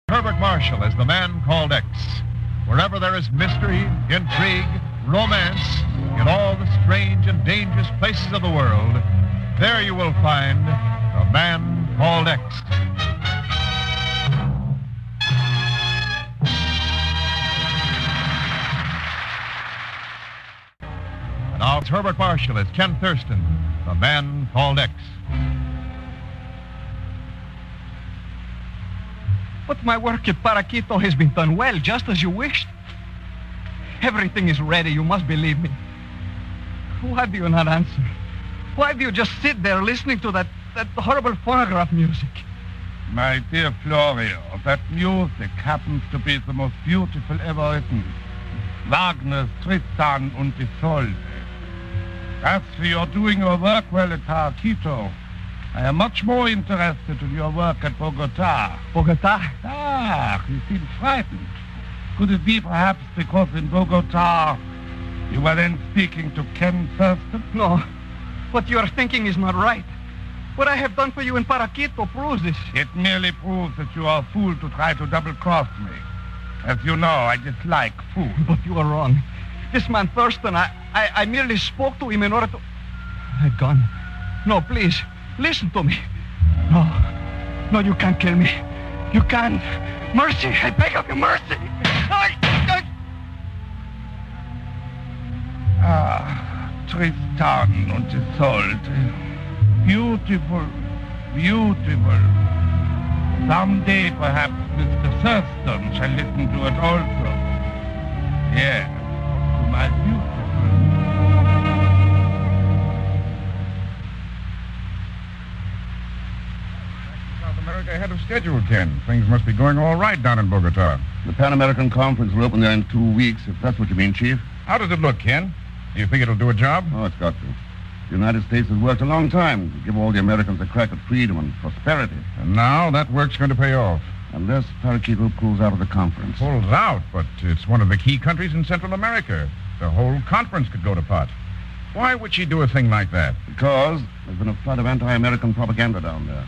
Herbert Marshall as the man called X. Wherever there is mystery, intrigue, romance, in all the strange and dangerous places of the world, there you will find the man called X. And now it's Herbert Marshall as Ken Thurston, the man called X. But my work at Paraquito has been done well, just as you wished. Everything is ready, you must believe me. Why do you not answer? Why do you just sit there listening to that horrible phonograph music? My dear Florio, that music happens to be the most beautiful ever written. Wagner's Tristan und Isolde. As for your doing your work well at Paraquito, I am much more interested in your work at Bogota. Bogota? Ah, you seem frightened. Could it be perhaps because in Bogota you were then speaking to Ken Thurston? No. What you are thinking is not right. What I have done for you in Paraquito proves this. It merely proves that you are a fool to try to double-cross me. As you know, I dislike fools. But you are wrong. This man Thurston, I merely spoke to him in order to... I've gone. No, please, listen to me. No, you can't kill me. You can't. Mercy, I beg of you, mercy. Tristan und Isolde. Beautiful, beautiful. Someday, perhaps, Mr. Thurston shall listen to it also. Yes, to my beautiful. South America ahead of schedule, Ken. Things must be going all right down in Bogota. The Pan American Conference will open there in 2 weeks, if that's what you mean, Chief. How does it look, Ken? Do you think it'll do a job? Oh, it's got to. The United States has worked a long time to give all the Americans a crack at freedom and prosperity. And now that work's going to pay off. Unless Paraquito pulls out of the conference. Pulls out, but it's one of the key countries in Central America. The whole conference could go to pot. Why would she do a thing like that? Because there's been a flood of anti-American propaganda down there.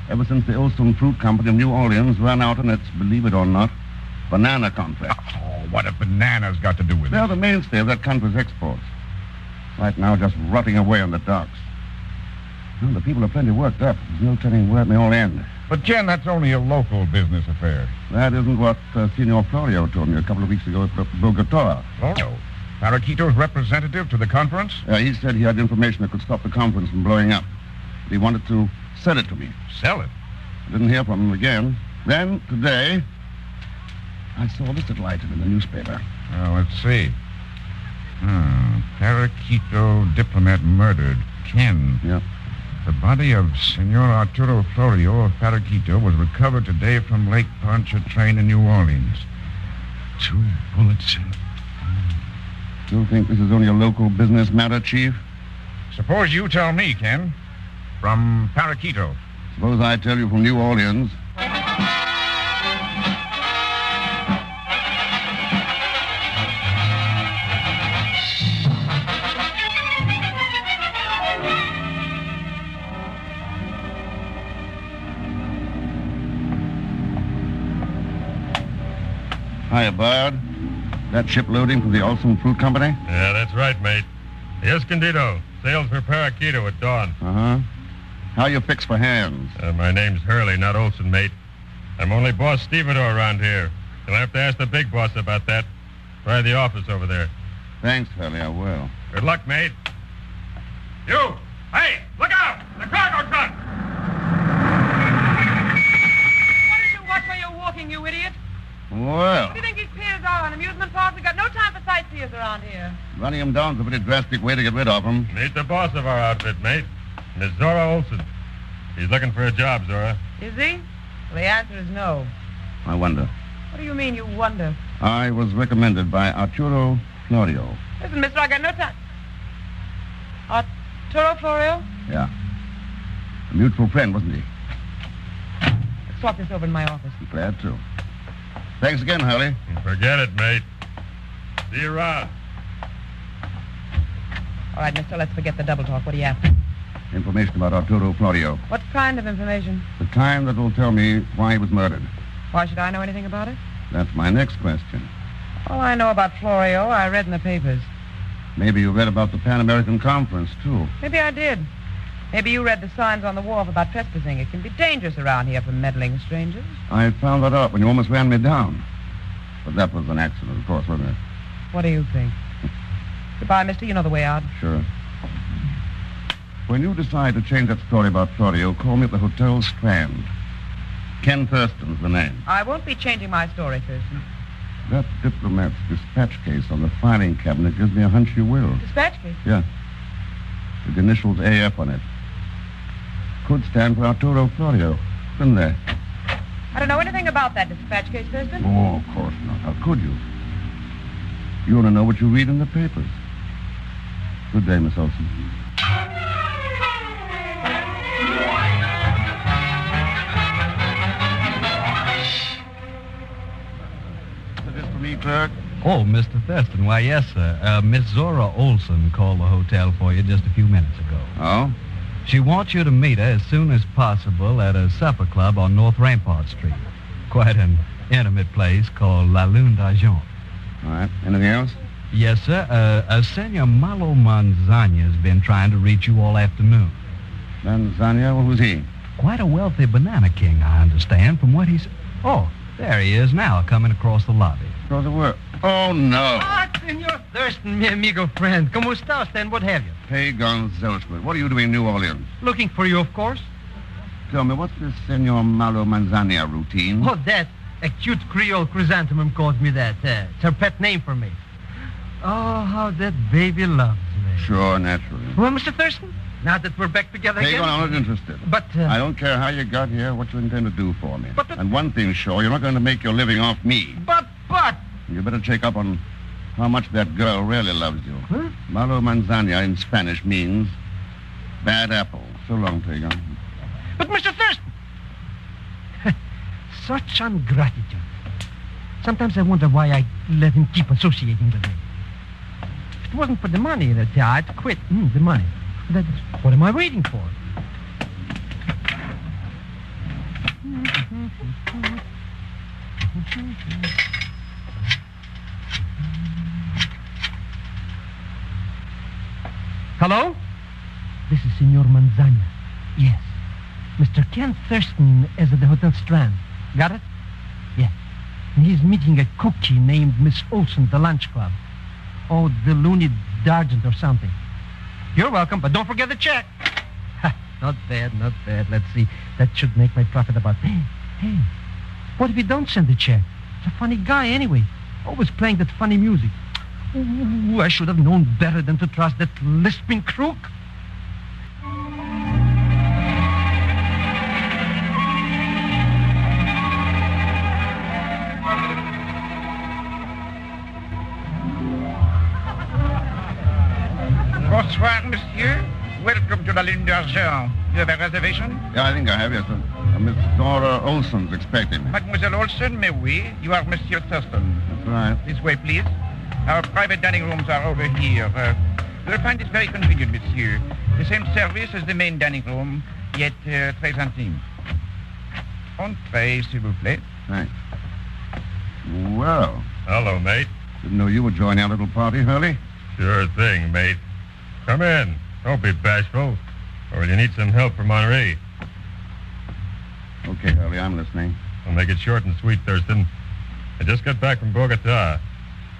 Ever since the Olson Fruit Company of New Orleans ran out on its, believe it or not, banana contract. Oh, what have bananas got to do with it? They're the mainstay of that country's exports. Right now, just rotting away on the docks. Well, the people are plenty worked up. There's no telling where it may all end. But, Ken, that's only a local business affair. That isn't what Senor Florio told me a couple of weeks ago at Bogota. Florio? Paraquito's representative to the conference? He said he had information that could stop the conference from blowing up. He wanted to sell it to me. Sell it? I didn't hear from him again. Then, today, I saw this at Lighton in the newspaper. Well, let's see. Paraquito diplomat murdered. Ken. Yeah. The body of Senor Arturo Florio of Paraquito was recovered today from Lake Pontchartrain in New Orleans. 2 bullets in... You think this is only a local business matter, Chief? Suppose you tell me, Ken. From Paraquito. Suppose I tell you from New Orleans. Hiya, Bard. That ship loading from the Olson Fruit Company? Yeah, that's right, mate. The Escondido sails for Paraquito at dawn. Uh-huh. How you fixed for hands? My name's Hurley, not Olson, mate. I'm only boss stevedore around here. You'll have to ask the big boss about that. Try the office over there. Thanks, Hurley, I will. Good luck, mate. You! Hey, look out! The cargo truck! Why don't you watch where you're walking, you idiot? Well, What do you think these piers are, an amusement park? We've got no time for sightseers around here. running him down's a pretty drastic way to get rid of him. Meet the boss of our outfit, mate. Miss Zora Olson. He's looking for a job, Zora. Is he? Well, the answer is no. I wonder. What do you mean, you wonder? I was recommended by Arturo Florio. Listen, mister, I got no time. Arturo Florio? Yeah. A mutual friend, wasn't he? Let's talk this over in my office. Glad to. Thanks again, Hurley. Forget it, mate. See you around. All right, mister, let's forget the double talk. What do you have? Information about Arturo Florio. What kind of information? The kind that will tell me why he was murdered. Why should I know anything about it? That's my next question. All I know about Florio, I read in the papers. Maybe you read about the Pan American Conference, too. Maybe I did. Maybe you read the signs on the wharf about trespassing. It can be dangerous around here for meddling strangers. I found that out when you almost ran me down. But that was an accident, of course, wasn't it? What do you think? Goodbye, mister. You know the way out. Sure. When you decide to change that story about Florio, call me at the Hotel Strand. Ken Thurston's the name. I won't be changing my story, Thurston. That diplomat's dispatch case on the filing cabinet gives me a hunch you will. Dispatch case? Yeah. With the initials AF on it. Could stand for Arturo Florio. Couldn't they? I don't know anything about that dispatch case, Thurston. Oh, of course not. How could you? You want to know what you read in the papers. Good day, Miss Olson. Is this for me, clerk? Oh, Mr. Thurston, why, yes, sir. Miss Zora Olson called the hotel for you just a few minutes ago. Oh? She wants you to meet her as soon as possible at a supper club on North Rampart Street. Quite an intimate place called La Lune d'Argent. All right. Anything else? Yes, sir. Senor Malo Manzana's been trying to reach you all afternoon. Manzana? Well, who's he? Quite a wealthy banana king, I understand, from what he's... Oh, there he is now, coming across the lobby. Across the work. Oh, no. Ah, Senor Thurston, mi amigo friend. ¿Cómo está usted and what have you? Hey, Gonzalez, what are you doing in New Orleans? Looking for you, of course. Tell me, what's this Senor Malo Manzana routine? Oh, that. A cute Creole chrysanthemum calls me that. It's her pet name for me. Oh, how that baby loves me. Sure, naturally. Well, Mr. Thurston, now that we're back together Hey, again... I'm not interested. But, I don't care how you got here, what you intend to do for me. But And one thing's sure, you're not going to make your living off me. But... You better check up on how much that girl really loves you. Huh? Malo Manzana in Spanish means bad apple. So long, Tegan. But, Mr. Thurston! Such ingratitude. Sometimes I wonder why I let him keep associating with me. If it wasn't for the money, I'd quit. The money. What am I waiting for? Hello? This is Senor Manzana. Yes. Mr. Ken Thurston is at the Hotel Strand. Got it? Yes. And he's meeting a cookie named Miss Olson at the lunch club. Oh, the Looney D'Argent or something. You're welcome, but don't forget the check. Not bad, not bad. Let's see. That should make my profit about... Hey, what if you don't send the check? He's a funny guy anyway. Always playing that funny music. Ooh, I should have known better than to trust that lisping crook. Bonsoir, monsieur. Welcome to La Lune d'Argent. You have a reservation? Yeah, I think I have, yes, sir. Miss Dora Olson's expecting me. Mademoiselle Olson, mais oui. You are Monsieur Thurston. That's right. This way, please. Our private dining rooms are over here. You'll find it very convenient, monsieur. The same service as the main dining room, yet 13 centimes. Entree, s'il vous plaît. Thanks. Well, Hello, mate. didn't know you were joining our little party, Hurley. Sure thing, mate. Come in. Don't be bashful. Or will you need some help from Henri? Okay, Hurley, I'm listening. I'll make it short and sweet, Thurston. I just got back from Bogota.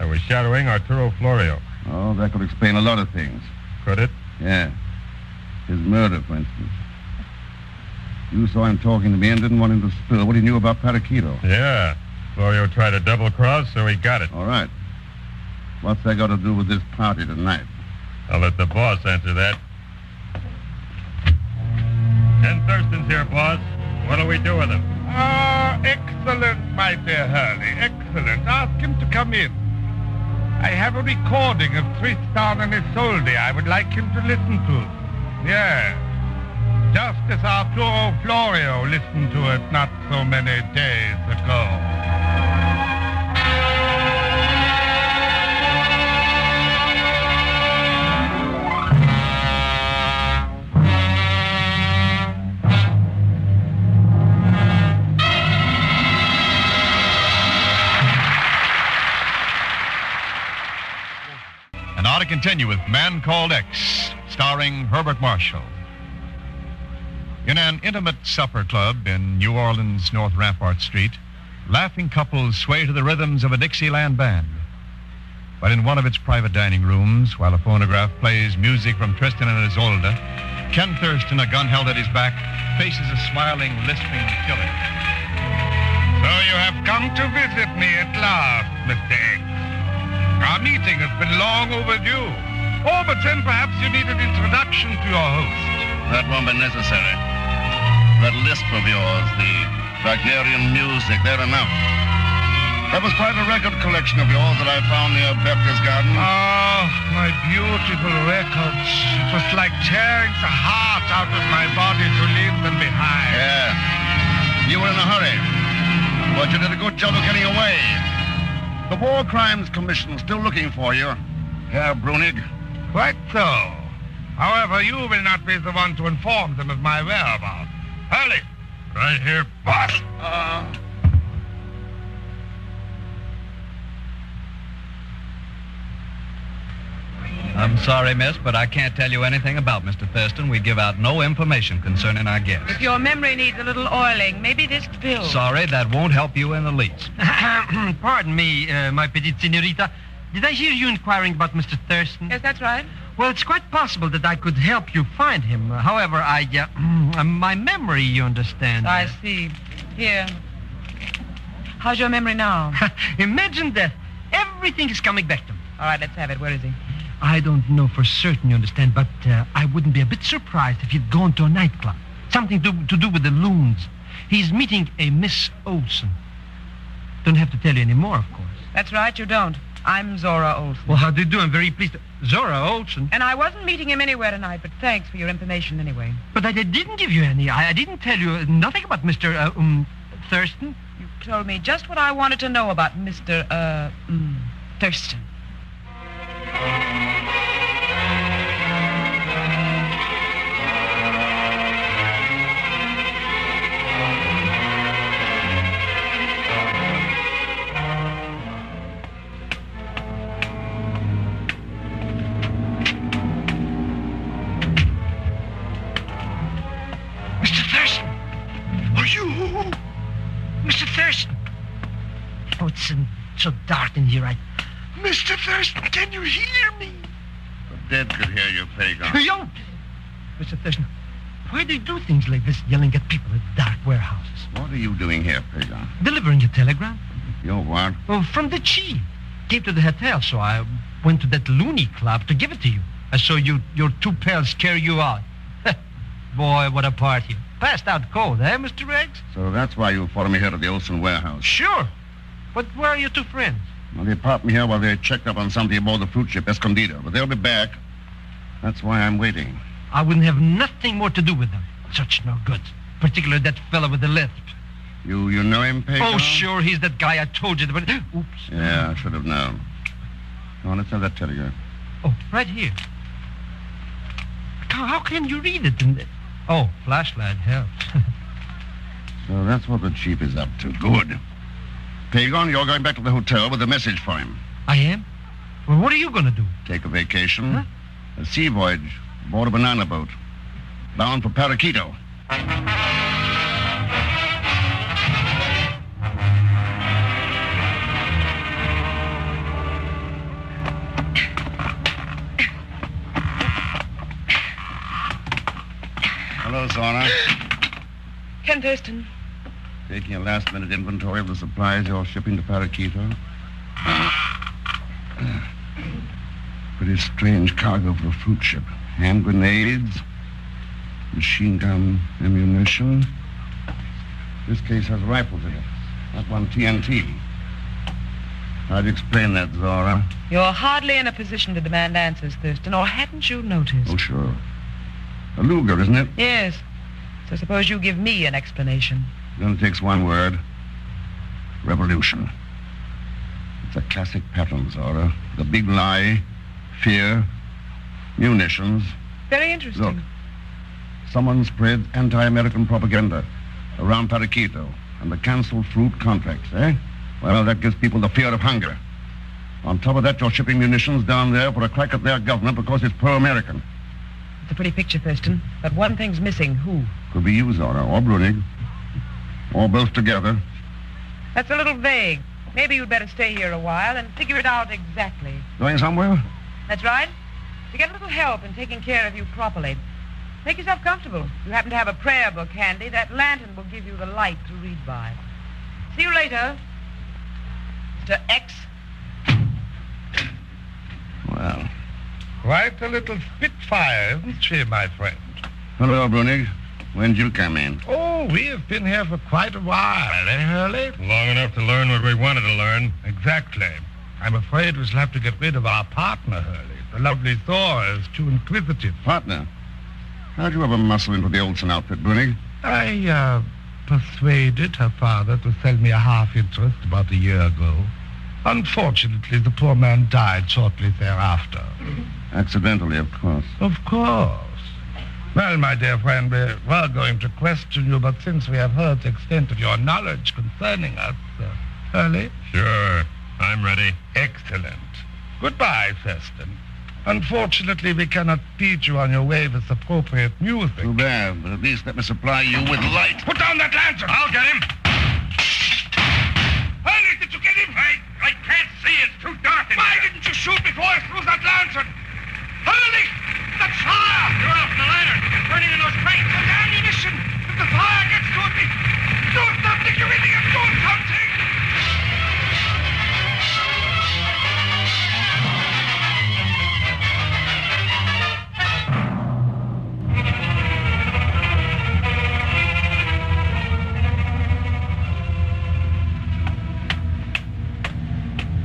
I was shadowing Arturo Florio. Oh, that could explain a lot of things. Could it? Yeah. His murder, for instance. You saw him talking to me and didn't want him to spill what he knew about Paraquito. Yeah. Florio tried to double-cross, so he got it. All right. What's that got to do with this party tonight? I'll let the boss answer that. Ken Thurston's here, boss. What'll we do with him? Ah, excellent, my dear Hurley. Excellent. Ask him to come in. I have a recording of Tristan and Isolde I would like him to listen to. Yeah. Just as Arturo Florio listened to it not so many days ago. Now to continue with Man Called X, starring Herbert Marshall. In an intimate supper club in New Orleans' North Rampart Street, laughing couples sway to the rhythms of a Dixieland band. But in one of its private dining rooms, while a phonograph plays music from Tristan and Isolde, Ken Thurston, a gun held at his back, faces a smiling, lisping killer. So you have come to visit me at last, Mr. X. Our meeting has been long overdue. Oh, but then perhaps you need an introduction to your host. That won't be necessary. That lisp of yours, the Wagnerian music, they're enough. That was quite a record collection of yours that I found near Berchtesgaden. Ah, my beautiful records. It was like tearing the heart out of my body to leave them behind. Yeah. You were in a hurry. But you did a good job of getting away. The War Crimes Commission is still looking for you, Herr Brunig. Quite so. However, you will not be the one to inform them of my whereabouts. Hurley. Right here, Boss. I'm sorry, miss, but I can't tell you anything about Mr. Thurston. We give out no information concerning our guests. If your memory needs a little oiling, maybe this pill. Sorry, that won't help you in the least. Pardon me, my petite senorita. Did I hear you inquiring about Mr. Thurston? Yes, that's right. Well, it's quite possible that I could help you find him. However, my memory, you understand. I see. Here. How's your memory now? Imagine that. Everything is coming back to me. All right, let's have it. Where is he? I don't know for certain, you understand, but I wouldn't be a bit surprised if he'd gone to a nightclub. Something to do with the loons. He's meeting a Miss Olson. Don't have to tell you any more, of course. That's right, you don't. I'm Zora Olson. Well, how do you do? I'm very pleased. Zora Olson? And I wasn't meeting him anywhere tonight, but thanks for your information anyway. But I didn't give you any. I didn't tell you nothing about Mr. Thurston. You told me just what I wanted to know about Mr. Thurston. Mr. Thurston! Are you? Mr. Thurston! Oh, it's so dark in here. Mr. Thurston, can you hear me? The dead could hear you, Pagan. Young! Mr. Thurston, why do you do things like this, yelling at people at dark warehouses? What are you doing here, Pagan? Delivering a telegram. You're what? Oh, from the chief. Came to the hotel, so I went to that loony club to give it to you. I saw your two pals carry you out. Boy, what a party. Passed out cold, eh, Mr. Riggs? So that's why you followed me here to the Olson warehouse. Sure. But where are your two friends? Well, they parked me here while they checked up on something aboard the fruit ship Escondido. But they'll be back. That's why I'm waiting. I wouldn't have nothing more to do with them. Such no good. Particularly that fellow with the lisp. You know him, Pagan? Oh, sure, he's that guy I told you about. Oops. Yeah, I should have known. Come on, let's have that telegram. Oh, right here. How can you read it? Oh, flashlight helps. So that's what the chief is up to. Good. Pagan, you're going back to the hotel with a message for him. I am? Well, what are you going to do? Take a vacation. Huh? A sea voyage aboard a banana boat. Bound for Paraquito. Hello, Zora. Ken Thurston. Taking a last-minute inventory of the supplies you're shipping to Paraquito. Pretty strange cargo for a fruit ship. Hand grenades, machine gun ammunition. This case has rifles in it. That one TNT. How'd you explain that, Zora? You're hardly in a position to demand answers, Thurston, or hadn't you noticed? Oh, sure. A Luger, isn't it? Yes. So suppose you give me an explanation. It only takes one word. Revolution. It's a classic pattern, Zora. The big lie, fear, munitions. Very interesting. Look, someone spreads anti-American propaganda around Paraquito and the canceled fruit contracts, eh? Well, that gives people the fear of hunger. On top of that, you're shipping munitions down there for a crack at their government because it's pro-American. It's a pretty picture, Thurston. But one thing's missing. Who? Could be you, Zora, or Brunig. Or both together. That's a little vague. Maybe you'd better stay here a while and figure it out exactly. Going somewhere? That's right. To get a little help in taking care of you properly. Make yourself comfortable. If you happen to have a prayer book handy, that lantern will give you the light to read by. See you later, Mr. X. Well. Quite a little spitfire, isn't she, my friend? Hello, Brunig. When did you come in? Oh, we have been here for quite a while, eh, Hurley? Long enough to learn what we wanted to learn. Exactly. I'm afraid we shall have to get rid of our partner, Hurley. The lovely Thor is too inquisitive. Partner? How'd you ever muscle into the Olsen outfit, Brunig? I, persuaded her father to sell me a half-interest about a year ago. Unfortunately, the poor man died shortly thereafter. Accidentally, of course. Of course. Well, my dear friend, we were going to question you, but since we have heard the extent of your knowledge concerning us, Hurley? Sure. I'm ready. Excellent. Goodbye, Thurston. Unfortunately, we cannot feed you on your way with appropriate music. Too bad, but at least let me supply you with light. Put down that lantern! I'll get him. Hurley, did you get him? I can't see. It's too dark in Why here. didn't you shoot before I threw that lantern? Hurley! That's fire! You're off the lantern. It's burning in those crates. There's ammunition! If the fire gets to me, do something, you idiot! Do something!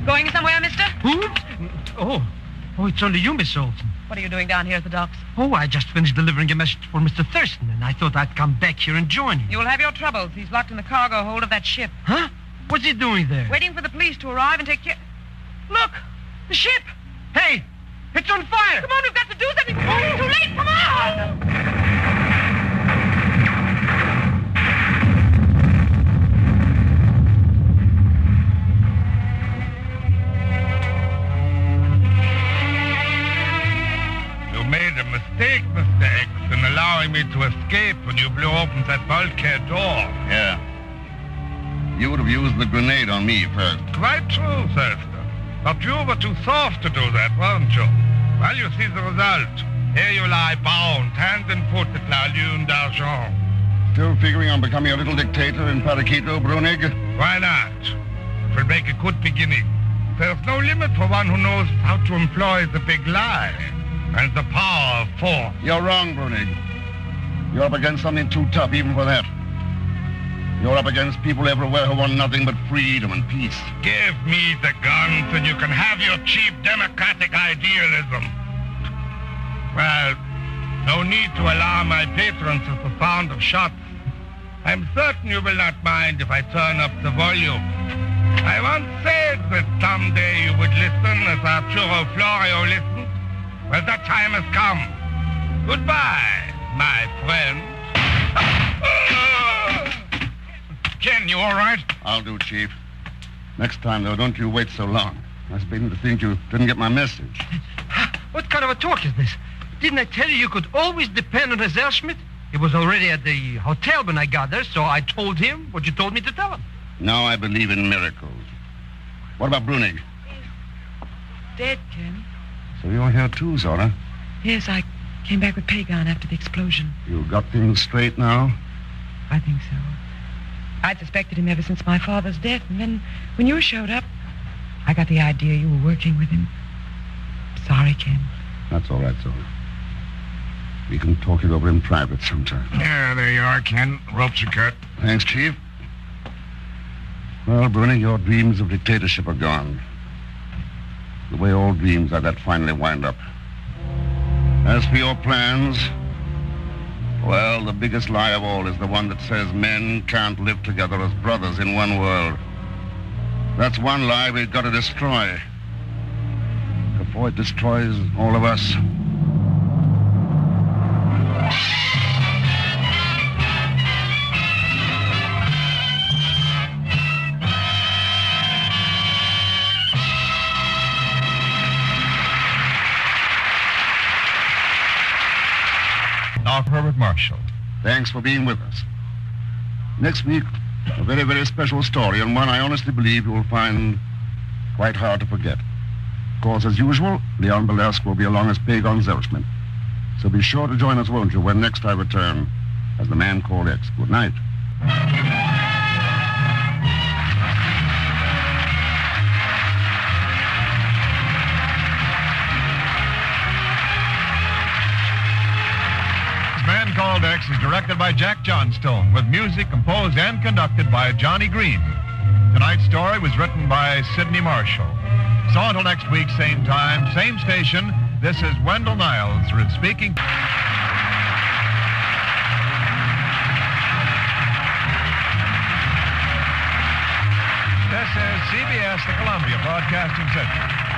Going somewhere, mister? Who? Oh, it's only you, Miss Olsen. What are you doing down here at the docks? Oh, I just finished delivering a message for Mr. Thurston, and I thought I'd come back here and join you. You'll have your troubles. He's locked in the cargo hold of that ship. Huh? What's he doing there? Waiting for the police to arrive and take care... Look! The ship! Hey! It's on fire! Come on, we've got to do something before it's too late! Come on! Made a mistake, Mr. X, in allowing me to escape when you blew open that bulkhead door. Yeah. You would have used the grenade on me first. Quite true, Thurston. But you were too soft to do that, weren't you? Well, you see the result. Here you lie bound, hand and foot at La Lune d'Argent. Still figuring on becoming a little dictator in Paraquito, Brunig? Why not? It will make a good beginning. There's no limit for one who knows how to employ the big lie. And the power of force. You're wrong, Brunig. You're up against something too tough even for that. You're up against people everywhere who want nothing but freedom and peace. Give me the guns and you can have your cheap democratic idealism. Well, no need to alarm my patrons with the sound of shots. I'm certain you will not mind if I turn up the volume. I once said that someday you would listen as Arturo Florio listened. Well, that time has come. Goodbye, my friend. Ken, you all right? I'll do, Chief. Next time, though, don't you wait so long. I was beginning to think you didn't get my message. What kind of a talk is this? Didn't I tell you could always depend on Herr Schmidt? He was already at the hotel when I got there, so I told him what you told me to tell him. Now I believe in miracles. What about Brunig? Dead, Ken. So you're here too, Zora. Yes, I came back with Pagan after the explosion. You got things straight now? I think so. I'd suspected him ever since my father's death, and then when you showed up, I got the idea you were working with him. Sorry, Ken. That's all right, Zora. We can talk it over in private sometime. Yeah, there you are, Ken. Ropes are cut. Thanks, Chief. Well, Brunig, your dreams of dictatorship are gone. The way all dreams like that finally wind up. As for your plans, well, the biggest lie of all is the one that says men can't live together as brothers in one world. That's one lie we've got to destroy before it destroys all of us. Marshall. Thanks for being with us. Next week, a very, very special story, and one I honestly believe you will find quite hard to forget. Of course, as usual, Leon Belesque will be along as Pagon Zelsman. So be sure to join us, won't you, when next I return as the man called X. Good night. Man Called X is directed by Jack Johnstone, with music composed and conducted by Johnny Green. Tonight's story was written by Sidney Marshall. So until next week, same time, same station, this is Wendell Niles speaking. This is CBS, the Columbia Broadcasting Center.